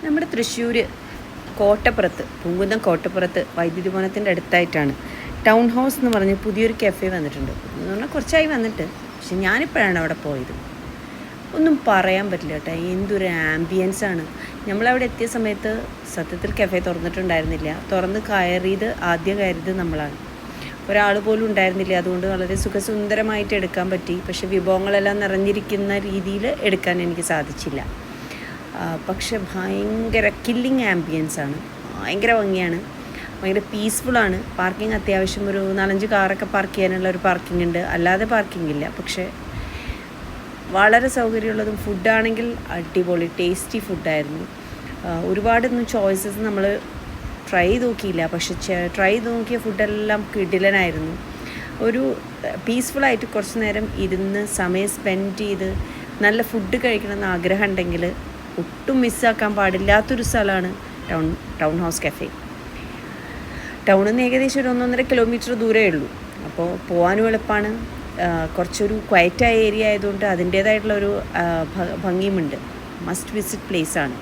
നമ്മുടെ തൃശ്ശൂർ കോട്ടപ്പുറത്ത്, പൂങ്കുന്നം കോട്ടപ്പുറത്ത് വൈദ്യുതി ഭവനത്തിൻ്റെ അടുത്തായിട്ടാണ് town house എന്ന് പറഞ്ഞ് പുതിയൊരു കഫേ വന്നിട്ടുണ്ട്. എന്ന് പറഞ്ഞാൽ കുറച്ചായി വന്നിട്ട്, പക്ഷെ ഞാനിപ്പോഴാണ് അവിടെ പോയത്. ഒന്നും പറയാൻ പറ്റില്ല കേട്ടോ, എന്തൊരു ആംബിയൻസാണ്. നമ്മളവിടെ എത്തിയ സമയത്ത് സത്യത്തിൽ കഫേ തുറന്നിട്ടുണ്ടായിരുന്നില്ല. തുറന്ന് ആദ്യം കയറിയത് നമ്മളാണ്. ഒരാൾ പോലും ഉണ്ടായിരുന്നില്ല. അതുകൊണ്ട് വളരെ സുഖസുന്ദരമായിട്ട് എടുക്കാൻ പറ്റി. പക്ഷെ വിഭവങ്ങളെല്ലാം നിറഞ്ഞിരിക്കുന്ന രീതിയിൽ എടുക്കാൻ എനിക്ക് സാധിച്ചില്ല. പക്ഷെ ഭയങ്കര കില്ലിങ് ആംബിയൻസാണ്, ഭയങ്കര ഭംഗിയാണ്, ഭയങ്കര പീസ്ഫുള്ളാണ്. പാർക്കിംഗ് അത്യാവശ്യം ഒരു 4-5 കാറൊക്കെ പാർക്ക് ചെയ്യാനുള്ള ഒരു പാർക്കിംഗ് ഉണ്ട്, അല്ലാതെ പാർക്കിംഗ് ഇല്ല. പക്ഷേ വളരെ സൗകര്യമുള്ളതും, ഫുഡാണെങ്കിൽ അടിപൊളി ടേസ്റ്റി ഫുഡായിരുന്നു. ഒരുപാടൊന്നും ചോയ്സസ് നമ്മൾ ട്രൈ നോക്കിയില്ല, പക്ഷെ ട്രൈ നോക്കിയ ഫുഡെല്ലാം കിടിലനായിരുന്നു. ഒരു പീസ്ഫുള്ളായിട്ട് കുറച്ച് നേരം ഇരുന്ന് സമയം സ്പെൻഡ് ചെയ്ത് നല്ല ഫുഡ് കഴിക്കണമെന്ന് ആഗ്രഹം ഉണ്ടെങ്കിൽ ഒട്ടും മിസ്സാക്കാൻ പാടില്ലാത്തൊരു സ്ഥലമാണ് ടൗൺ ഹൗസ് കഫേ. ടൗണിൽ നിന്ന് ഏകദേശം ഒരു 1.5 കിലോമീറ്റർ ദൂരമേ ഉള്ളൂ. അപ്പോൾ പോകാനും എളുപ്പമാണ്. കുറച്ചൊരു ക്വയറ്റായ ഏരിയ ആയതുകൊണ്ട് അതിൻ്റേതായിട്ടുള്ളൊരു ഭംഗിയുമുണ്ട്. Must visit പ്ലേസാണ്.